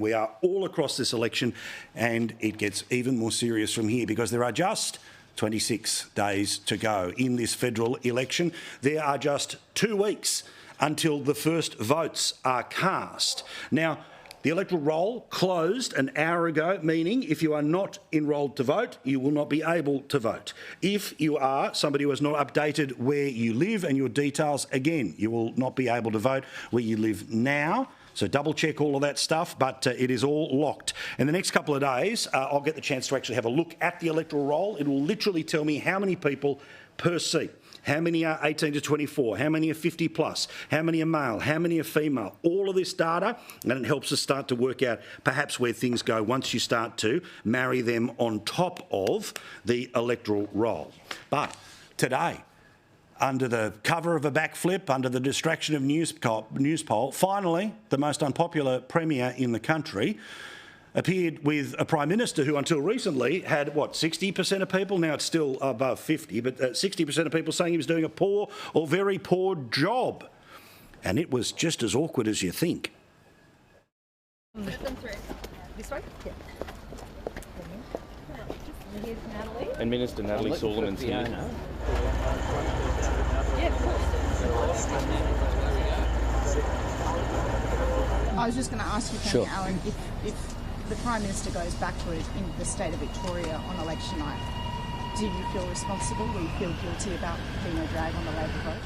We are all across this election, and it gets even more serious from here because there are just 26 days to go in this federal election. There are just 2 weeks until the first votes are cast. Now, the electoral roll closed an hour ago, meaning if you are not enrolled to vote, you will not be able to vote. If you are somebody who has not updated where you live and your details, again, you will not be able to vote where you live now. So double check all of that stuff, but it is all locked. In the next couple of days, I'll get the chance to actually have a look at the electoral roll. It will literally tell me how many people per seat. How many are 18 to 24? How many are 50 plus? How many are male? How many are female? All of this data, and it helps us start to work out perhaps where things go once you start to marry them on top of the electoral roll. But today, under the cover of a backflip, under the distraction of news poll, finally, the most unpopular premier in the country appeared with a Prime Minister who until recently had, 60% of people, now it's still above 50, but 60% of people saying he was doing a poor or very poor job. And it was just as awkward as you think. This one? Yeah. Here's Natalie. And Minister Natalie Solomon's here. Yeah, of course. I was just going to ask you, Sure. Alan, if the Prime Minister goes backward in the state of Victoria on election night, do you feel responsible? Do you feel guilty about being a drag on the Labor vote?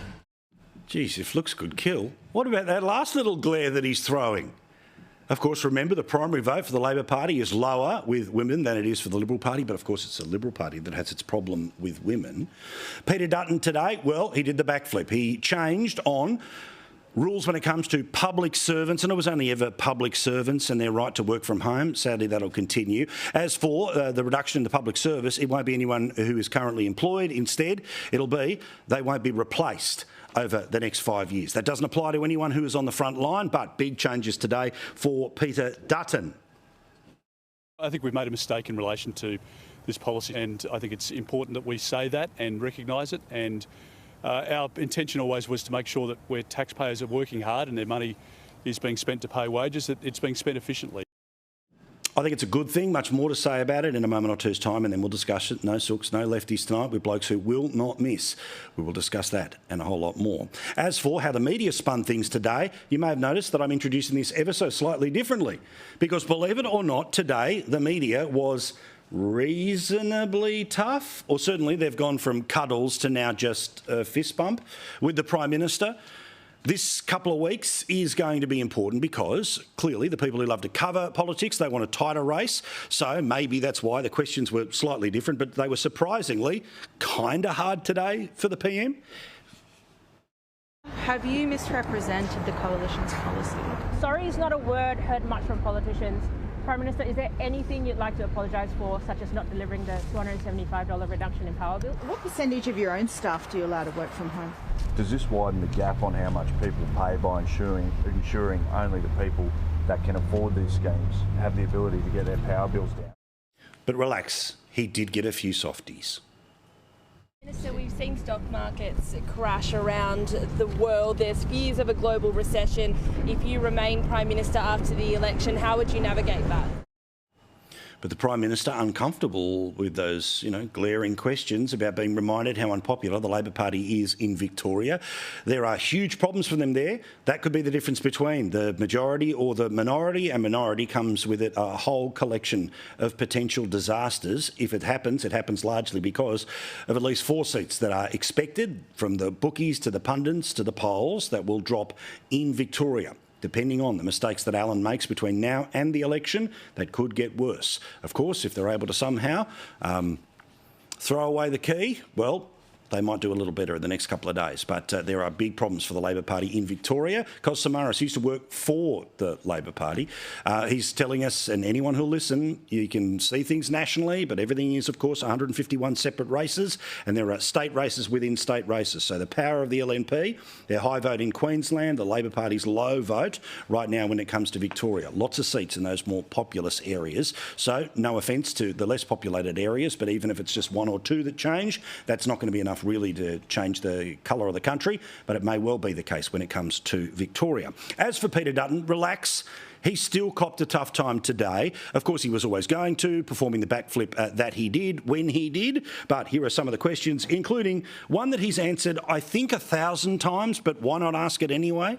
Geez, if looks could kill. What about that last little glare that he's throwing? Of course, remember, the primary vote for the Labor Party is lower with women than it is for the Liberal Party, but of course it's the Liberal Party that has its problem with women. Peter Dutton today, well, he did the backflip. He changed on rules when it comes to public servants, and it was only ever public servants and their right to work from home. Sadly, that'll continue. As for the reduction in the public service, it won't be anyone who is currently employed. Instead, it'll be they won't be replaced over the next 5 years. That doesn't apply to anyone who is on the front line, but big changes today for Peter Dutton. I think we've made a mistake in relation to this policy, and I think it's important that we say that and recognise it. And our intention always was to make sure that where taxpayers are working hard and their money is being spent to pay wages, that it's being spent efficiently. I think it's a good thing. Much more to say about it in a moment or two's time, and then we'll discuss it. No sooks, no lefties tonight with blokes who will not miss. We will discuss that and a whole lot more. As for how the media spun things today, you may have noticed that I'm introducing this ever so slightly differently, because believe it or not, today the media was reasonably tough, or certainly they've gone from cuddles to now just a fist bump with the Prime Minister. This couple of weeks is going to be important because clearly the people who love to cover politics, they want a tighter race. So maybe that's why the questions were slightly different, but they were surprisingly kind of hard today for the PM. Have you misrepresented the coalition's policy? Sorry is not a word heard much from politicians. Prime Minister, is there anything you'd like to apologise for, such as not delivering the $275 reduction in power bill? What percentage of your own staff do you allow to work from home? Does this widen the gap on how much people pay by ensuring only the people that can afford these schemes have the ability to get their power bills down? But relax, he did get a few softies. Minister, we've seen stock markets crash around the world. There's fears of a global recession. If you remain Prime Minister after the election, how would you navigate that? But the Prime Minister, uncomfortable with those, glaring questions about being reminded how unpopular the Labor Party is in Victoria. There are huge problems for them there. That could be the difference between the majority or the minority, and minority comes with it a whole collection of potential disasters. If it happens largely because of at least 4 seats that are expected, from the bookies to the pundits to the polls, that will drop in Victoria. Depending on the mistakes that Alan makes between now and the election, that could get worse. Of course, if they're able to somehow throw away the key, well, they might do a little better in the next couple of days. But there are big problems for the Labor Party in Victoria. Cos Samaras used to work for the Labor Party. He's telling us, and anyone who'll listen, you can see things nationally, but everything is, of course, 151 separate races, and there are state races within state races. So the power of the LNP, their high vote in Queensland, the Labor Party's low vote right now when it comes to Victoria. Lots of seats in those more populous areas. So no offence to the less populated areas, but even if it's just 1 or 2 that change, that's not going to be enough really to change the colour of the country, but it may well be the case when it comes to Victoria. As for Peter Dutton, relax. He still copped a tough time today. Of course, he was always going to, performing the backflip that he did when he did. But here are some of the questions, including one that he's answered, I think, 1,000 times, but why not ask it anyway?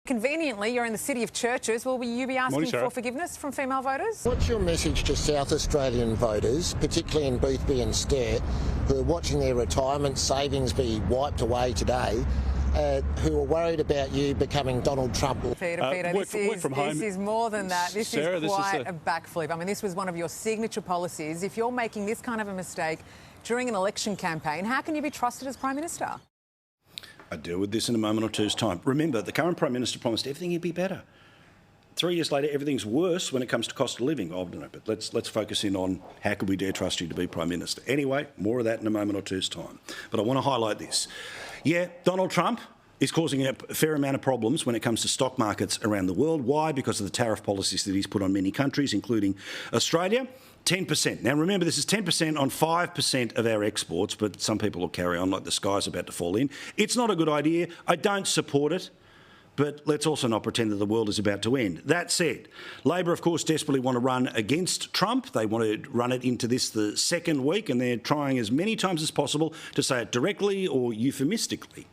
Conveniently, you're in the city of churches. Will you be asking for forgiveness from female voters? What's your message to South Australian voters, particularly in Boothby and Sturt, who are watching their retirement savings be wiped away today, who are worried about you becoming Donald Trump? Peter, this is more than that. This is quite a backflip. I mean, this was one of your signature policies. If you're making this kind of a mistake during an election campaign, how can you be trusted as Prime Minister? I'll deal with this in a moment or two's time. Remember, the current Prime Minister promised everything would be better. 3 years later, everything's worse when it comes to cost of living. I don't know, but let's focus in on how could we dare trust you to be Prime Minister. Anyway, more of that in a moment or two's time. But I want to highlight this. Yeah, Donald Trump is causing a fair amount of problems when it comes to stock markets around the world. Why? Because of the tariff policies that he's put on many countries, including Australia. 10%. Now, remember, this is 10% on 5% of our exports, but some people will carry on like the sky's about to fall in. It's not a good idea. I don't support it, but let's also not pretend that the world is about to end. That said, Labor, of course, desperately want to run against Trump. They want to run it into this the second week, and they're trying as many times as possible to say it directly or euphemistically.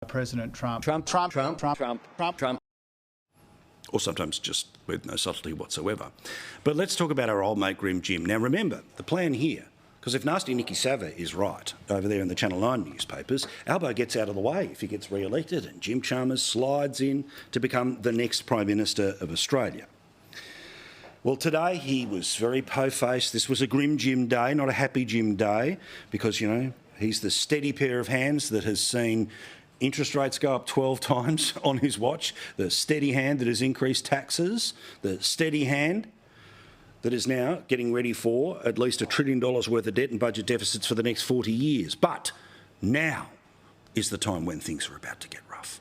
President Trump. Trump. Or sometimes just with no subtlety whatsoever. But let's talk about our old mate Grim Jim. Now remember, the plan here, because if nasty Nicky Sava is right over there in the Channel 9 newspapers, Albo gets out of the way if he gets re-elected and Jim Chalmers slides in to become the next Prime Minister of Australia. Well, today he was very po-faced. This was a grim Jim day, not a happy Jim day, because, you know, he's the steady pair of hands that has seen interest rates go up 12 times on his watch, the steady hand that has increased taxes, the steady hand that is now getting ready for at least $1 trillion worth of debt and budget deficits for the next 40 years. But now is the time when things are about to get rough.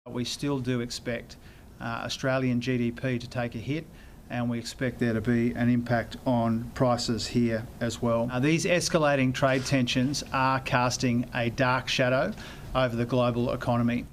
We still do expect Australian GDP to take a hit, and we expect there to be an impact on prices here as well. These escalating trade tensions are casting a dark shadow over the global economy.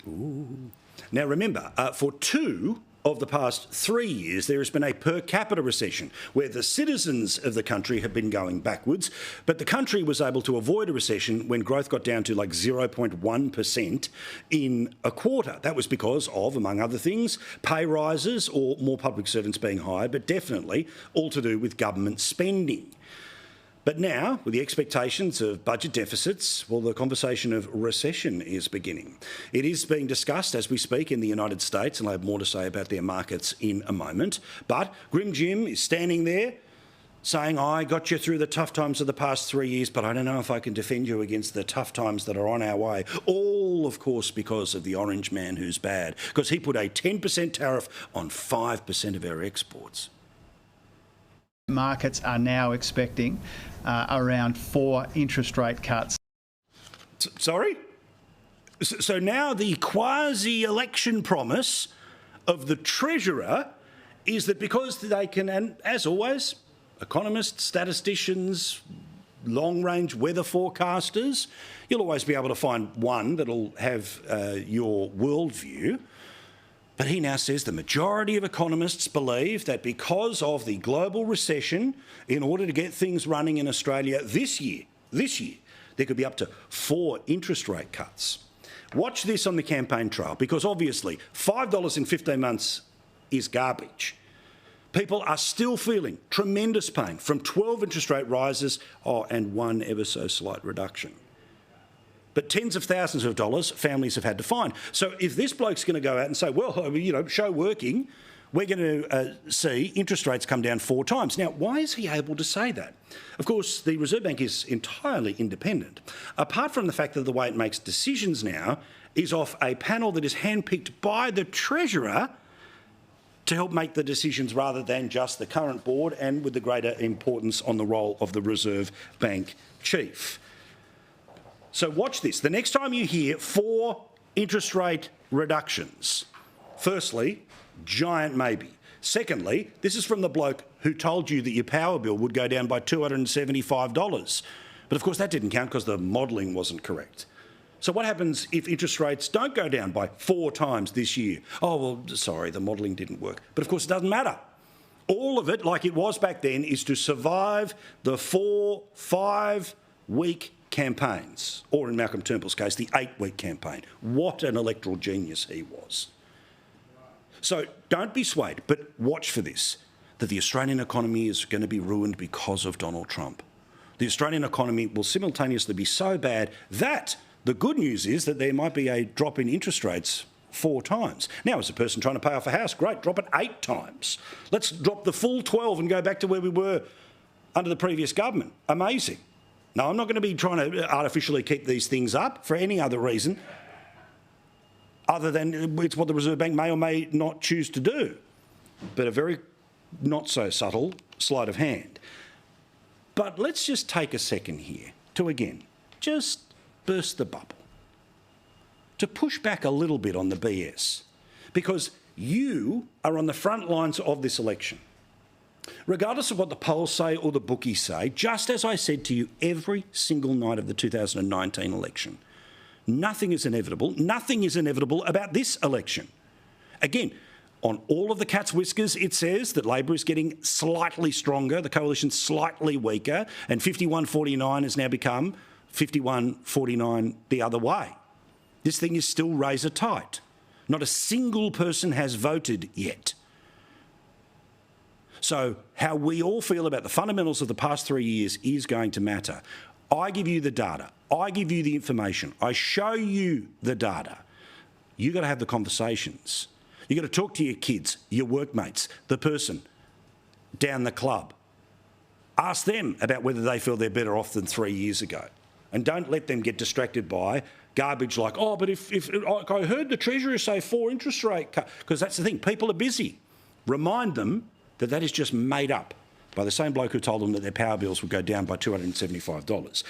Ooh. Now remember, for 2 of the past 3 years, there has been a per capita recession where the citizens of the country have been going backwards, but the country was able to avoid a recession when growth got down to like 0.1% in a quarter. That was because of, among other things, pay rises or more public servants being hired, but definitely all to do with government spending. But now, with the expectations of budget deficits, well, the conversation of recession is beginning. It is being discussed as we speak in the United States, and I'll have more to say about their markets in a moment. But Grim Jim is standing there saying, I got you through the tough times of the past 3 years, but I don't know if I can defend you against the tough times that are on our way. All, of course, because of the orange man who's bad, because he put a 10% tariff on 5% of our exports. Markets are now expecting around 4 interest rate cuts. Sorry? So now the quasi-election promise of the Treasurer is that because they can, and as always, economists, statisticians, long-range weather forecasters, you'll always be able to find one that'll have your worldview. But he now says the majority of economists believe that because of the global recession, in order to get things running in Australia this year, there could be up to 4 interest rate cuts. Watch this on the campaign trail, because obviously $5 in 15 months is garbage. People are still feeling tremendous pain from 12 interest rate rises, and 1 ever so slight reduction. But tens of thousands of dollars families have had to find. So if this bloke's going to go out and say, well, you know, show working, we're going to see interest rates come down 4 times. Now, why is he able to say that? Of course, the Reserve Bank is entirely independent. Apart from the fact that the way it makes decisions now is off a panel that is handpicked by the Treasurer to help make the decisions rather than just the current board, and with the greater importance on the role of the Reserve Bank chief. So watch this. The next time you hear 4 interest rate reductions, firstly, giant maybe. Secondly, this is from the bloke who told you that your power bill would go down by $275. But of course that didn't count because the modelling wasn't correct. So what happens if interest rates don't go down by 4 times this year? Oh, well, sorry, the modelling didn't work. But of course it doesn't matter. All of it, like it was back then, is to survive the 4-5-week campaigns, or in Malcolm Turnbull's case, the 8-week campaign. What an electoral genius he was. So don't be swayed, but watch for this, that the Australian economy is going to be ruined because of Donald Trump. The Australian economy will simultaneously be so bad that the good news is that there might be a drop in interest rates 4 times. Now, as a person trying to pay off a house, great, drop it 8 times. Let's drop the full 12 and go back to where we were under the previous government. Amazing. No, I'm not going to be trying to artificially keep these things up for any other reason other than it's what the Reserve Bank may or may not choose to do, but a very not so subtle sleight of hand. But let's just take a second here to, again, just burst the bubble, to push back a little bit on the BS, because you are on the front lines of this election. Regardless of what the polls say or the bookies say, just as I said to you every single night of the 2019 election, nothing is inevitable. Nothing is inevitable about this election. Again, on all of the cat's whiskers, it says that Labor is getting slightly stronger, the coalition's slightly weaker, and 51-49 has now become 51-49 the other way. This thing is still razor tight. Not a single person has voted yet. So how we all feel about the fundamentals of the past 3 years is going to matter. I give you the data. I give you the information. I show you the data. You've got to have the conversations. You've got to talk to your kids, your workmates, the person down the club. Ask them about whether they feel they're better off than 3 years ago. And don't let them get distracted by garbage like, oh, but if I heard the Treasurer say 4 interest rate cut, because that's the thing, people are busy. Remind them that that is just made up by the same bloke who told them that their power bills would go down by $275.